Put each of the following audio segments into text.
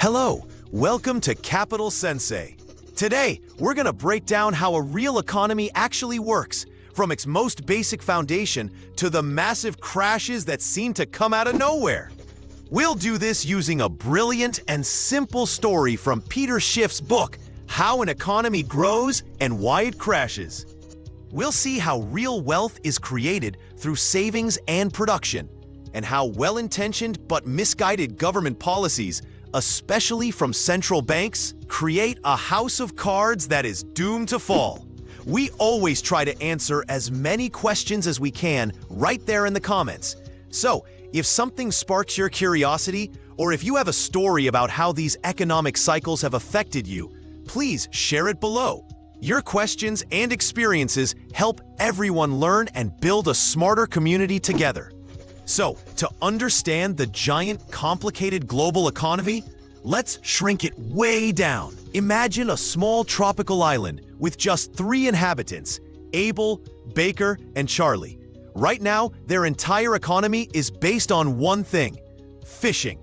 Hello, welcome to Capital Sensei. Today, we're going to break down how a real economy actually works, from its most basic foundation to the massive crashes that seem to come out of nowhere. We'll do this using a brilliant and simple story from Peter Schiff's book, How an Economy Grows and Why It Crashes. We'll see how real wealth is created through savings and production, and how well-intentioned but misguided government policies, especially from central banks, create a house of cards that is doomed to fall. We always try to answer as many questions as we can right there in the comments. So, if something sparks your curiosity, or if you have a story about how these economic cycles have affected you, please share it below. Your questions and experiences help everyone learn and build a smarter community together. So, to understand the giant, complicated global economy, let's shrink it way down. Imagine a small tropical island with just 3 inhabitants, Abel, Baker, and Charlie. Right now, their entire economy is based on one thing: fishing.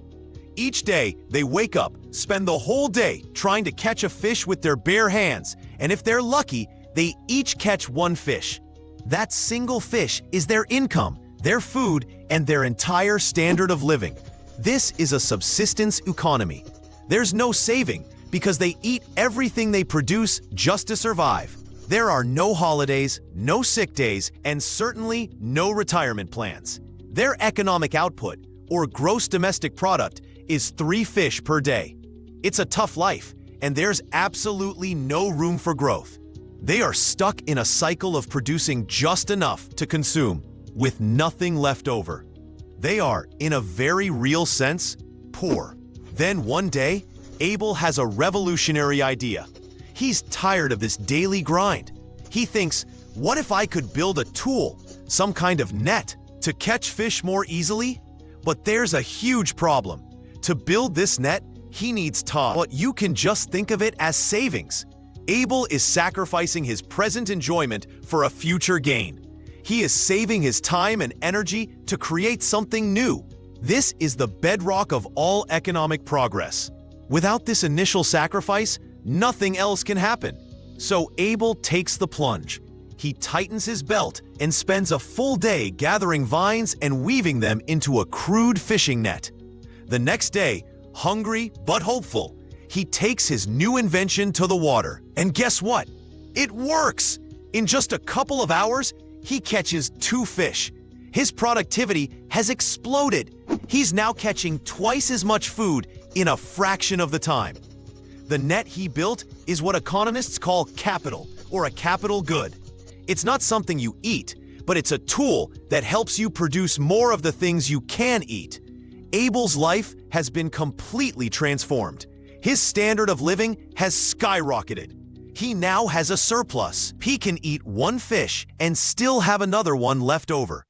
Each day, they wake up, spend the whole day trying to catch a fish with their bare hands, and if they're lucky, they each catch one fish. That single fish is their income, their food, and their entire standard of living. This is a subsistence economy. There's no saving because they eat everything they produce just to survive. There are no holidays, no sick days, and certainly no retirement plans. Their economic output, or gross domestic product, is 3 fish per day. It's a tough life, and there's absolutely no room for growth. They are stuck in a cycle of producing just enough to consume, with nothing left over. They are, in a very real sense, poor. Then one day, Abel has a revolutionary idea. He's tired of this daily grind. He thinks, what if I could build a tool, some kind of net, to catch fish more easily? But there's a huge problem. To build this net, he needs time. But you can just think of it as savings. Abel is sacrificing his present enjoyment for a future gain. He is saving his time and energy to create something new. This is the bedrock of all economic progress. Without this initial sacrifice, nothing else can happen. So Abel takes the plunge. He tightens his belt and spends a full day gathering vines and weaving them into a crude fishing net. The next day, hungry but hopeful, he takes his new invention to the water. And guess what? It works! In just a couple of hours, he catches 2 fish. His productivity has exploded. He's now catching twice as much food in a fraction of the time. The net he built is what economists call capital, or a capital good. It's not something you eat, but it's a tool that helps you produce more of the things you can eat. Abel's life has been completely transformed. His standard of living has skyrocketed. He now has a surplus. He can eat 1 fish and still have another one left over.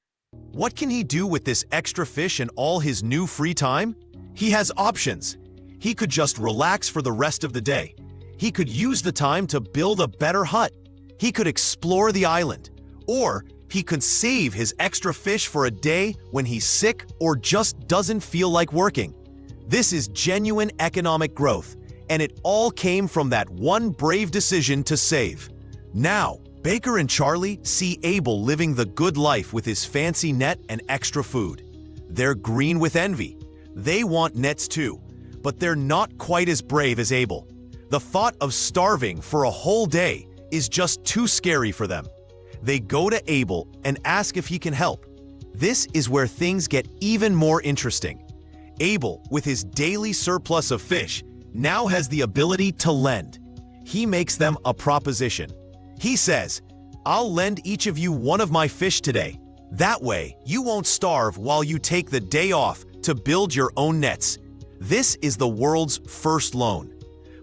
What can he do with this extra fish and all his new free time? He has options. He could just relax for the rest of the day. He could use the time to build a better hut. He could explore the island. Or he could save his extra fish for a day when he's sick or just doesn't feel like working. This is genuine economic growth, and it all came from that one brave decision to save. Now, Baker and Charlie see Abel living the good life with his fancy net and extra food. They're green with envy. They want nets too, but they're not quite as brave as Abel. The thought of starving for a whole day is just too scary for them. They go to Abel and ask if he can help. This is where things get even more interesting. Abel, with his daily surplus of fish, now has the ability to lend. He makes them a proposition. He says, I'll lend each of you 1 of my fish today. That way, you won't starve while you take the day off to build your own nets. This is the world's first loan.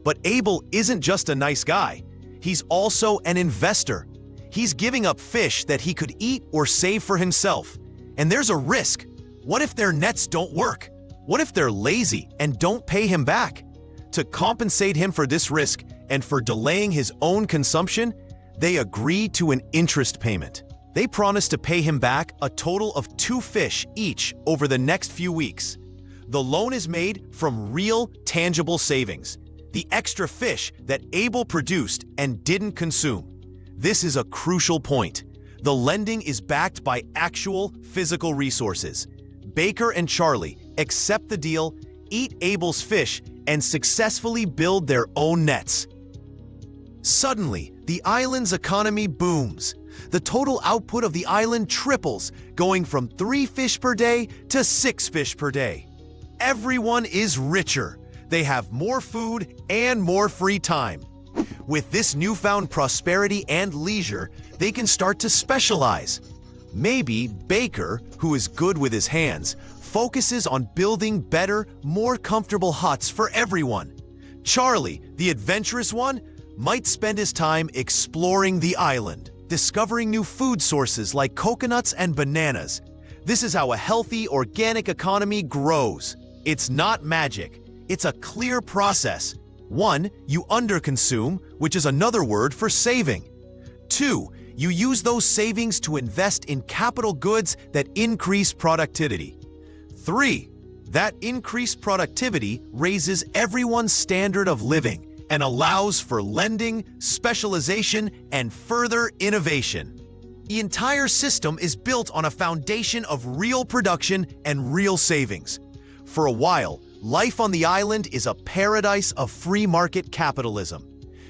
But Abel isn't just a nice guy. He's also an investor. He's giving up fish that he could eat or save for himself. And there's a risk. What if their nets don't work? What if they're lazy and don't pay him back? To compensate him for this risk and for delaying his own consumption, they agree to an interest payment. They promise to pay him back a total of 2 fish each over the next few weeks. The loan is made from real, tangible savings, the extra fish that Abel produced and didn't consume. This is a crucial point. The lending is backed by actual physical resources. Baker and Charlie accept the deal, eat Abel's fish, and successfully build their own nets. Suddenly, the island's economy booms. The total output of the island triples, going from 3 fish per day to 6 fish per day. Everyone is richer. They have more food and more free time. With this newfound prosperity and leisure, they can start to specialize. Maybe Baker, who is good with his hands, focuses on building better, more comfortable huts for everyone. Charlie, the adventurous one, might spend his time exploring the island, discovering new food sources like coconuts and bananas. This is how a healthy, organic economy grows. It's not magic. It's a clear process. 1. You underconsume, which is another word for saving. 2. You use those savings to invest in capital goods that increase productivity. 3. That increased productivity raises everyone's standard of living and allows for lending, specialization, and further innovation. The entire system is built on a foundation of real production and real savings. For a while, life on the island is a paradise of free market capitalism.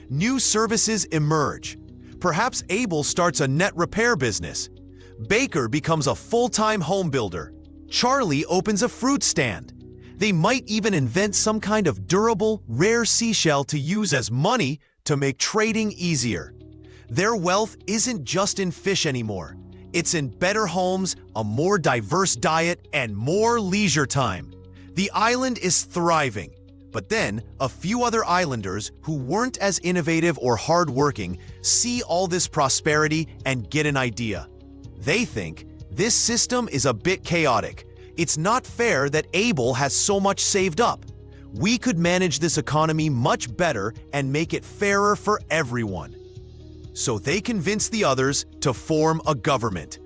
New services emerge. Perhaps Abel starts a net repair business. Baker becomes a full-time home builder. Charlie opens a fruit stand. They might even invent some kind of durable, rare seashell to use as money to make trading easier. Their wealth isn't just in fish anymore. It's in better homes, a more diverse diet, and more leisure time. The island is thriving. But then, a few other islanders who weren't as innovative or hardworking see all this prosperity and get an idea. They think, this system is a bit chaotic. It's not fair that Abel has so much saved up. We could manage this economy much better and make it fairer for everyone. So they convince the others to form a government.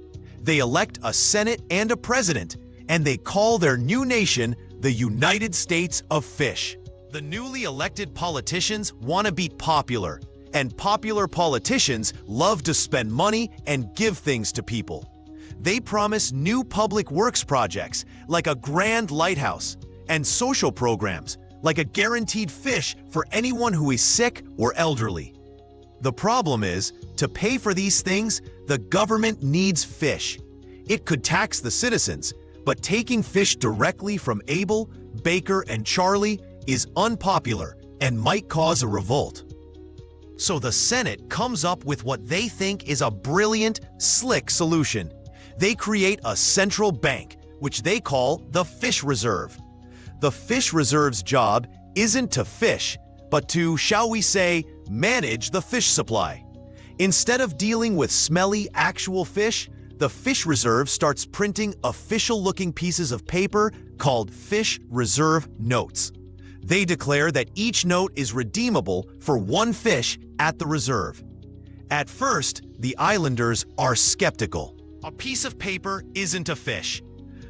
They elect a Senate and a president, and they call their new nation the United States of Fish. The newly elected politicians want to be popular, and popular politicians love to spend money and give things to people. They promise new public works projects like a grand lighthouse and social programs like a guaranteed fish for anyone who is sick or elderly. The problem is, to pay for these things, the government needs fish. It could tax the citizens, but taking fish directly from Abel, Baker, and Charlie is unpopular and might cause a revolt. So the Senate comes up with what they think is a brilliant, slick solution. They create a central bank, which they call the Fish Reserve. The Fish Reserve's job isn't to fish, but to, shall we say, manage the fish supply. Instead of dealing with smelly, actual fish, the Fish Reserve starts printing official-looking pieces of paper called Fish Reserve Notes. They declare that each note is redeemable for 1 fish at the reserve. At first, the islanders are skeptical. A piece of paper isn't a fish.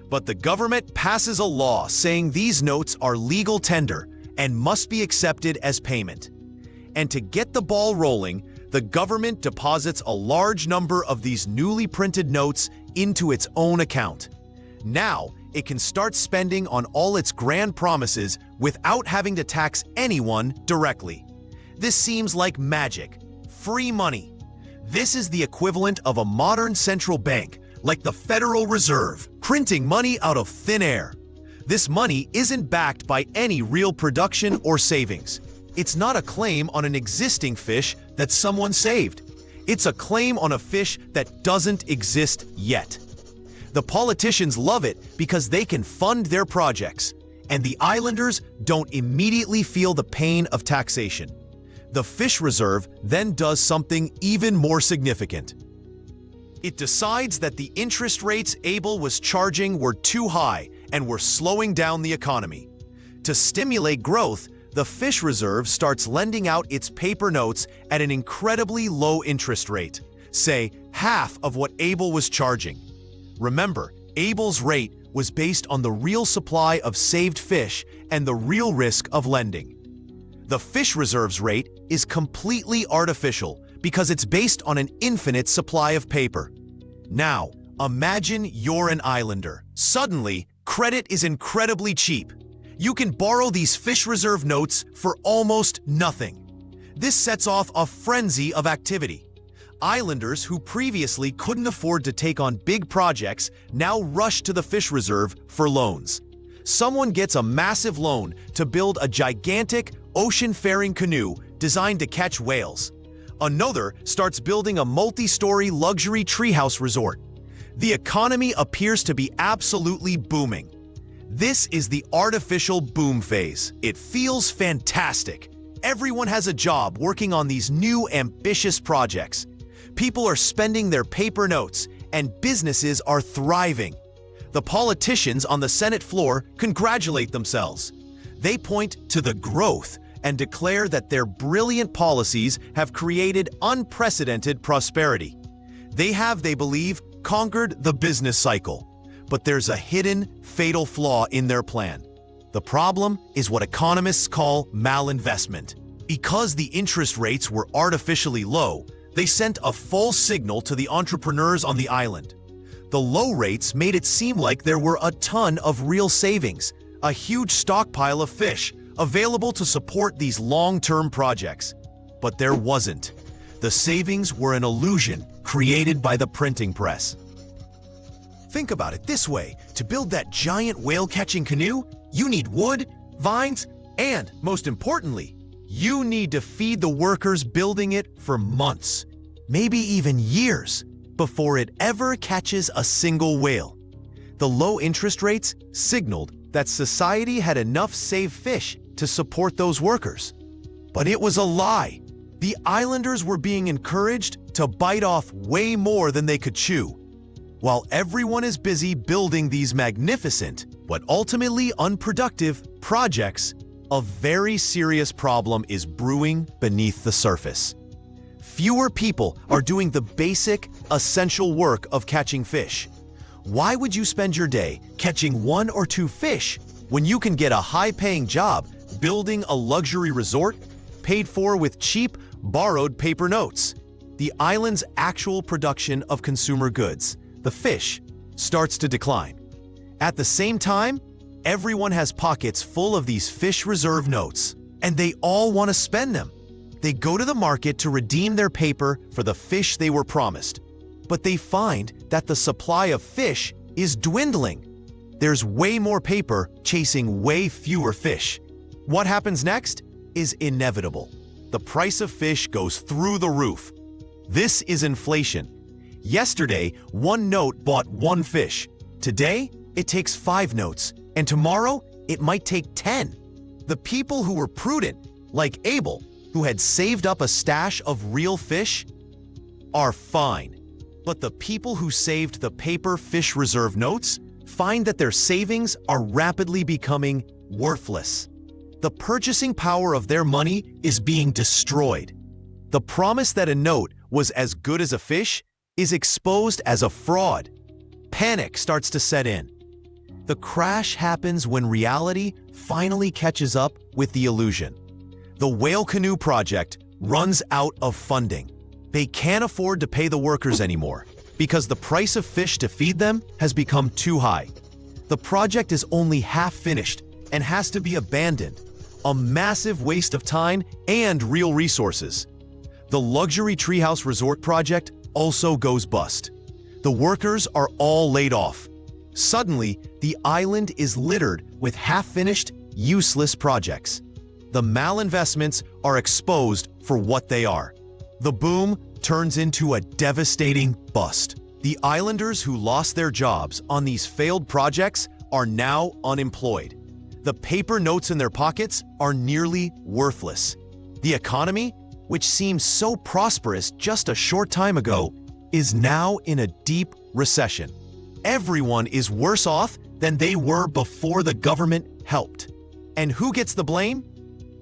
But the government passes a law saying these notes are legal tender and must be accepted as payment. And to get the ball rolling, the government deposits a large number of these newly printed notes into its own account. Now, it can start spending on all its grand promises without having to tax anyone directly. This seems like magic. Free money. This is the equivalent of a modern central bank, like the Federal Reserve, printing money out of thin air. This money isn't backed by any real production or savings. It's not a claim on an existing fish that someone saved. It's a claim on a fish that doesn't exist yet. The politicians love it because they can fund their projects, and the islanders don't immediately feel the pain of taxation. The Fish Reserve then does something even more significant. It decides that the interest rates Abel was charging were too high and were slowing down the economy. To stimulate growth, the Fish Reserve starts lending out its paper notes at an incredibly low interest rate, say half of what Abel was charging. Remember, Abel's rate was based on the real supply of saved fish and the real risk of lending. The fish reserves rate is completely artificial because it's based on an infinite supply of paper. Now, imagine you're an islander. Suddenly, credit is incredibly cheap. You can borrow these fish reserve notes for almost nothing. This sets off a frenzy of activity. Islanders who previously couldn't afford to take on big projects now rush to the fish reserve for loans. Someone gets a massive loan to build a gigantic ocean-faring canoe designed to catch whales. Another starts building a multi-story luxury treehouse resort. The economy appears to be absolutely booming. This is the artificial boom phase. It feels fantastic. Everyone has a job working on these new ambitious projects. People are spending their paper notes, and businesses are thriving. The politicians on the Senate floor congratulate themselves. They point to the growth and declare that their brilliant policies have created unprecedented prosperity. They have, they believe, conquered the business cycle. But there's a hidden, fatal flaw in their plan. The problem is what economists call malinvestment. Because the interest rates were artificially low, they sent a false signal to the entrepreneurs on the island. The low rates made it seem like there were a ton of real savings, a huge stockpile of fish available to support these long-term projects. But there wasn't. The savings were an illusion created by the printing press. Think about it this way. To build that giant whale-catching canoe, you need wood, vines, and, most importantly, you need to feed the workers building it for months, maybe even years, before it ever catches a single whale. The low interest rates signaled that society had enough saved fish to support those workers. But it was a lie. The islanders were being encouraged to bite off way more than they could chew. While everyone is busy building these magnificent, but ultimately unproductive projects, a very serious problem is brewing beneath the surface. Fewer people are doing the basic, essential work of catching fish. Why would you spend your day catching 1 or 2 fish when you can get a high-paying job building a luxury resort paid for with cheap, borrowed paper notes? The island's actual production of consumer goods, the fish, starts to decline. At the same time, everyone has pockets full of these fish reserve notes, and they all want to spend them. They go to the market to redeem their paper for the fish they were promised, but they find that the supply of fish is dwindling. There's way more paper chasing way fewer fish. What happens next is inevitable. The price of fish goes through the roof. This is inflation. Yesterday, 1 note bought 1 fish. Today, it takes 5 notes, and tomorrow, it might take 10. The people who were prudent, like Abel, who had saved up a stash of real fish, are fine. But the people who saved the paper fish reserve notes find that their savings are rapidly becoming worthless. The purchasing power of their money is being destroyed. The promise that a note was as good as a fish is exposed as a fraud. Panic starts to set in. The crash happens when reality finally catches up with the illusion. The whale canoe project runs out of funding. They can't afford to pay the workers anymore because the price of fish to feed them has become too high. The project is only half finished and has to be abandoned, a massive waste of time and real resources. The luxury treehouse resort project also goes bust. The workers are all laid off. Suddenly, the island is littered with half-finished, useless projects. The malinvestments are exposed for what they are. The boom turns into a devastating bust. The islanders who lost their jobs on these failed projects are now unemployed. The paper notes in their pockets are nearly worthless. The economy, which seemed so prosperous just a short time ago, is now in a deep recession. Everyone is worse off than they were before the government helped. And who gets the blame?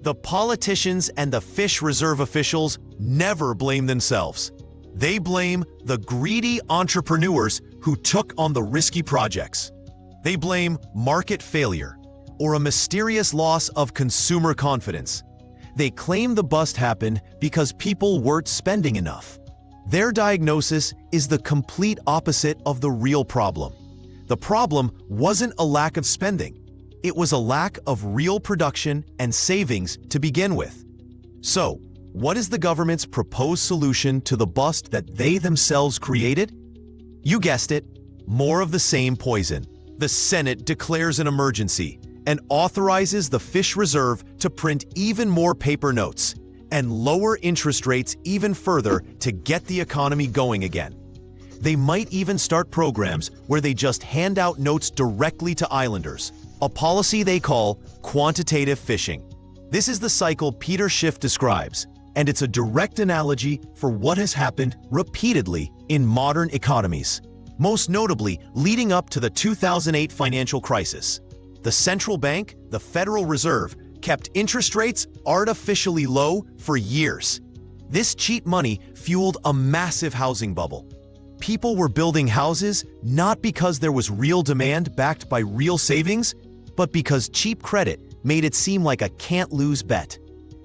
The politicians and the fish reserve officials never blame themselves. They blame the greedy entrepreneurs who took on the risky projects. They blame market failure or a mysterious loss of consumer confidence. They claim the bust happened because people weren't spending enough. Their diagnosis is the complete opposite of the real problem. The problem wasn't a lack of spending. It was a lack of real production and savings to begin with. So, what is the government's proposed solution to the bust that they themselves created? You guessed it, more of the same poison. The Senate declares an emergency and authorizes the fish reserve to print even more paper notes and lower interest rates even further to get the economy going again. They might even start programs where they just hand out notes directly to islanders, a policy they call quantitative fishing. This is the cycle Peter Schiff describes, and it's a direct analogy for what has happened repeatedly in modern economies, most notably leading up to the 2008 financial crisis. The central bank, the Federal Reserve, kept interest rates artificially low for years. This cheap money fueled a massive housing bubble. People were building houses not because there was real demand backed by real savings, but because cheap credit made it seem like a can't-lose bet.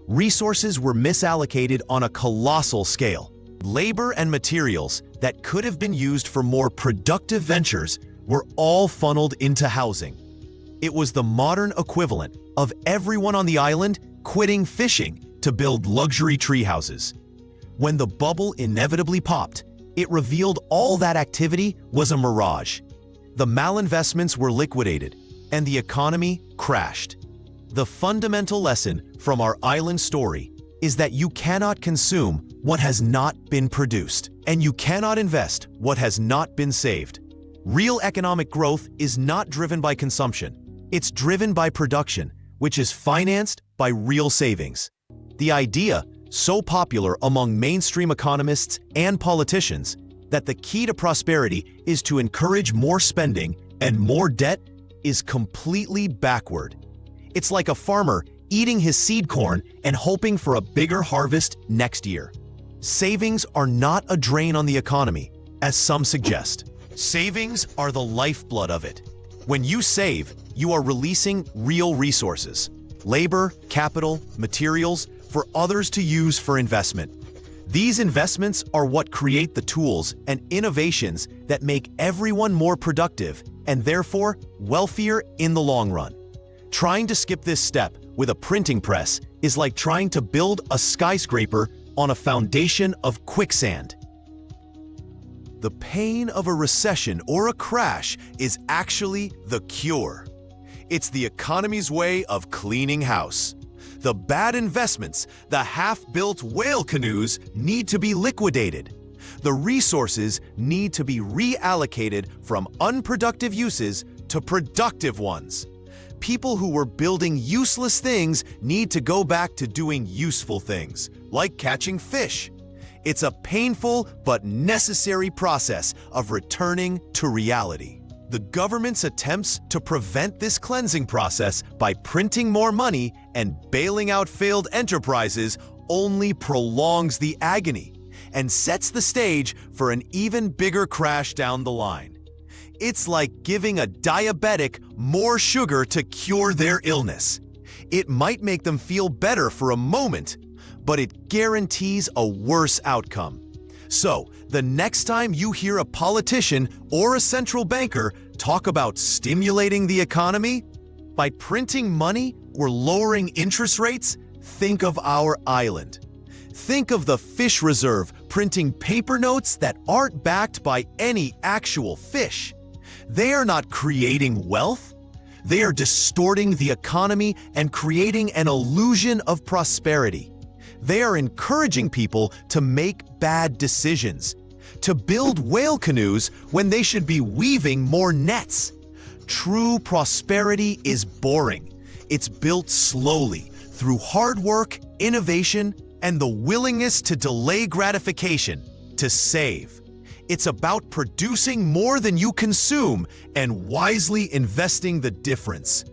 Resources were misallocated on a colossal scale. Labor and materials that could have been used for more productive ventures were all funneled into housing. It was the modern equivalent of everyone on the island quitting fishing to build luxury tree houses. When the bubble inevitably popped, it revealed all that activity was a mirage. The malinvestments were liquidated, and the economy crashed. The fundamental lesson from our island story is that you cannot consume what has not been produced, and you cannot invest what has not been saved. Real economic growth is not driven by consumption. It's driven by production, which is financed by real savings. The idea, so popular among mainstream economists and politicians, that the key to prosperity is to encourage more spending and more debt is completely backward. It's like a farmer eating his seed corn and hoping for a bigger harvest next year. Savings are not a drain on the economy, as some suggest. Savings are the lifeblood of it. When you save, you are releasing real resources, labor, capital, materials, for others to use for investment. These investments are what create the tools and innovations that make everyone more productive and therefore wealthier in the long run. Trying to skip this step with a printing press is like trying to build a skyscraper on a foundation of quicksand. The pain of a recession or a crash is actually the cure. It's the economy's way of cleaning house. The bad investments, the half-built whale canoes, need to be liquidated. The resources need to be reallocated from unproductive uses to productive ones. People who were building useless things need to go back to doing useful things, like catching fish. It's a painful but necessary process of returning to reality. The government's attempts to prevent this cleansing process by printing more money and bailing out failed enterprises only prolongs the agony and sets the stage for an even bigger crash down the line. It's like giving a diabetic more sugar to cure their illness. It might make them feel better for a moment, but it guarantees a worse outcome. So, the next time you hear a politician or a central banker talk about stimulating the economy by printing money or lowering interest rates, think of our island. Think of the fish reserve printing paper notes that aren't backed by any actual fish. They are not creating wealth. They are distorting the economy and creating an illusion of prosperity. They are encouraging people to make bad decisions, to build whale canoes when they should be weaving more nets. True prosperity is boring. It's built slowly through hard work, innovation, and the willingness to delay gratification, to save. It's about producing more than you consume and wisely investing the difference.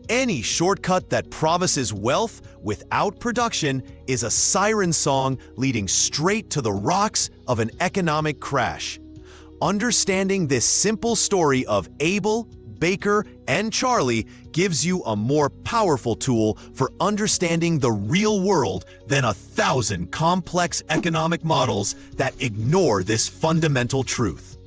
Any shortcut that promises wealth without production is a siren song leading straight to the rocks of an economic crash. Understanding this simple story of Abel, Baker, and Charlie gives you a more powerful tool for understanding the real world than 1,000 complex economic models that ignore this fundamental truth.